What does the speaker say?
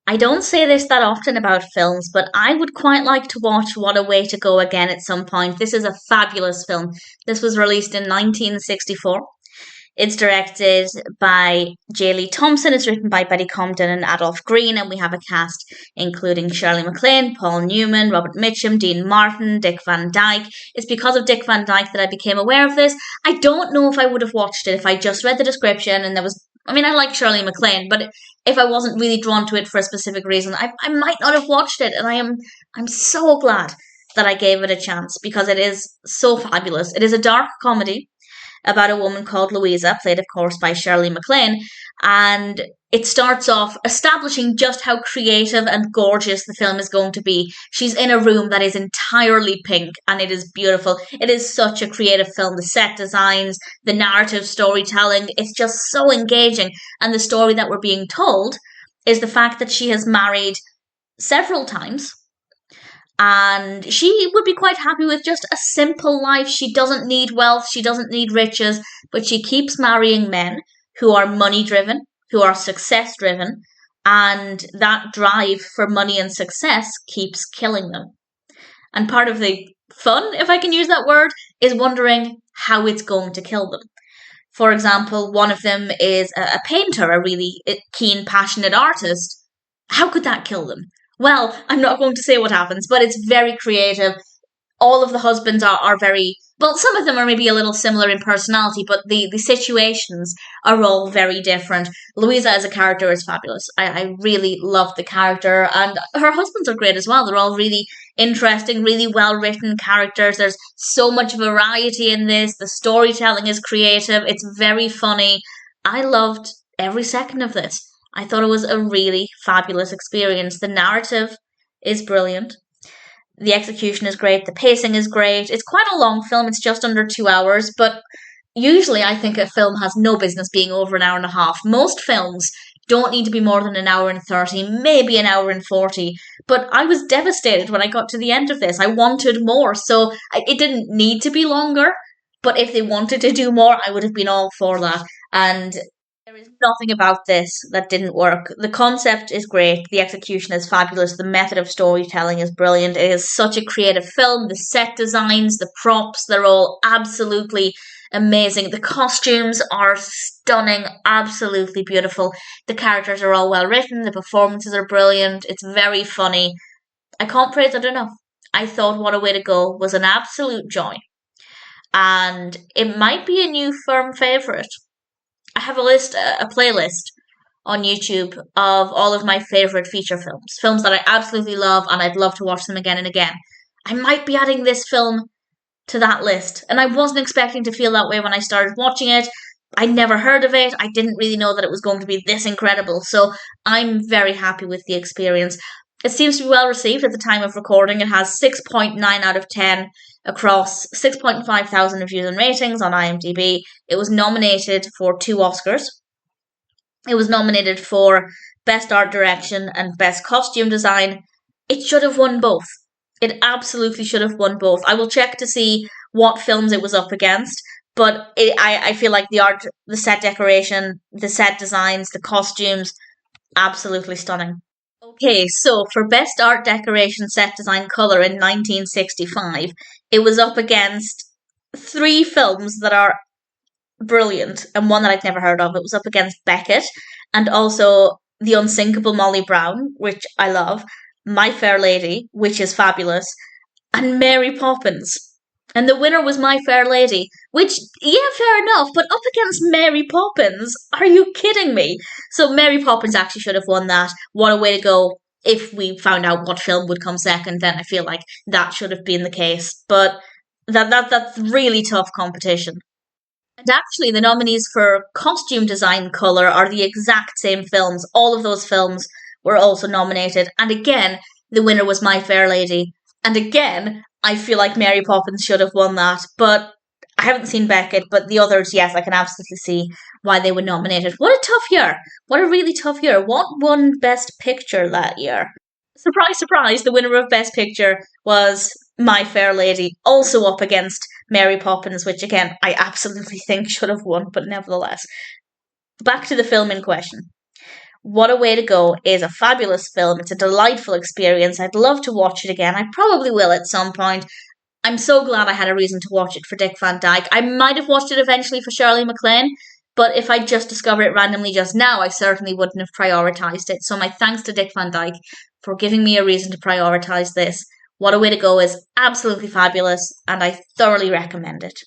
I don't say this that often about films, but I would quite like to watch What a Way to Go again at some point. This is a fabulous film. This was released in 1964. It's directed by J. Lee Thompson. It's written by Betty Comden and Adolph Green, and we have a cast including Shirley MacLaine, Paul Newman, Robert Mitchum, Dean Martin, Dick Van Dyke. It's because of Dick Van Dyke that I became aware of this. I don't know if I would have watched it if I just read the description and there was. I mean, I like Shirley MacLaine, but if I wasn't really drawn to it for a specific reason, I might not have watched it. And I'm so glad that I gave it a chance because it is so fabulous. It is a dark comedy about a woman called Louisa, played, of course, by Shirley MacLaine. And it starts off establishing just how creative and gorgeous the film is going to be. She's in a room that is entirely pink, and it is beautiful. It is such a creative film. The set designs, the narrative storytelling, it's just so engaging. And the story that we're being told is the fact that she has married several times, and she would be quite happy with just a simple life. She doesn't need wealth, she doesn't need riches, but she keeps marrying men who are money driven, who are success driven, and that drive for money and success keeps killing them. And part of the fun, if I can use that word, is wondering how it's going to kill them. For example, one of them is a painter, a really keen, passionate artist. How could that kill them? Well, I'm not going to say what happens, but it's very creative. All of the husbands are very, well, some of them are maybe a little similar in personality, but the situations are all very different. Louisa as a character is fabulous. I really love the character, and her husbands are great as well. They're all really interesting, really well-written characters. There's so much variety in this. The storytelling is creative. It's very funny. I loved every second of this. I thought it was a really fabulous experience. The narrative is brilliant. The execution is great. The pacing is great. It's quite a long film. It's just under 2 hours, but usually I think a film has no business being over an hour and a half. Most films don't need to be more than an hour and 30, maybe an hour and 40. But I was devastated when I got to the end of this. I wanted more, so it didn't need to be longer. But if they wanted to do more, I would have been all for that. And there is nothing about this that didn't work. The concept is great. The execution is fabulous. The method of storytelling is brilliant. It is such a creative film. The set designs, the props, they're all absolutely amazing. The costumes are stunning, absolutely beautiful. The characters are all well written. The performances are brilliant. It's very funny. I can't praise it enough. I thought What a Way to Go was an absolute joy. And it might be a new firm favourite. I have a playlist on YouTube of all of my favourite feature films that I absolutely love, and I'd love to watch them again and again. I might be adding this film to that list, and I wasn't expecting to feel that way when I started watching it. I'd never heard of it. I didn't really know that it was going to be this incredible, so I'm very happy with the experience. It seems to be well received at the time of recording. It has 6.9 out of 10 across 6.5 thousand reviews and ratings on IMDb. It was nominated for 2 Oscars. It was nominated for Best Art Direction and Best Costume Design. It should have won both. It absolutely should have won both. I will check to see what films it was up against, but I feel like the art, the set decoration, the set designs, the costumes, absolutely stunning. Okay, so for Best Art Decoration Set Design Colour in 1965, it was up against 3 films that are brilliant and one that I'd never heard of. It was up against Beckett and also The Unsinkable Molly Brown, which I love, My Fair Lady, which is fabulous, and Mary Poppins. And the winner was My Fair Lady, which, yeah, fair enough, but up against Mary Poppins? Are you kidding me? So Mary Poppins actually should have won that. What a way to go. If we found out what film would come second, then I feel like that should have been the case. But that's really tough competition. And actually, the nominees for costume design colour are the exact same films. All of those films were also nominated. And again, the winner was My Fair Lady. And again, I feel like Mary Poppins should have won that. But I haven't seen Beckett, but the others, yes, I can absolutely see why they were nominated. What a tough year. What a really tough year. What won Best Picture that year? Surprise, surprise, the winner of Best Picture was My Fair Lady, also up against Mary Poppins, which again, I absolutely think should have won, but nevertheless. Back to the film in question. What a Way to Go is a fabulous film. It's a delightful experience. I'd love to watch it again. I probably will at some point. I'm so glad I had a reason to watch it for Dick Van Dyke. I might have watched it eventually for Shirley MacLaine, but if I just discovered it randomly just now, I certainly wouldn't have prioritised it. So my thanks to Dick Van Dyke for giving me a reason to prioritise this. What a Way to Go is absolutely fabulous, and I thoroughly recommend it.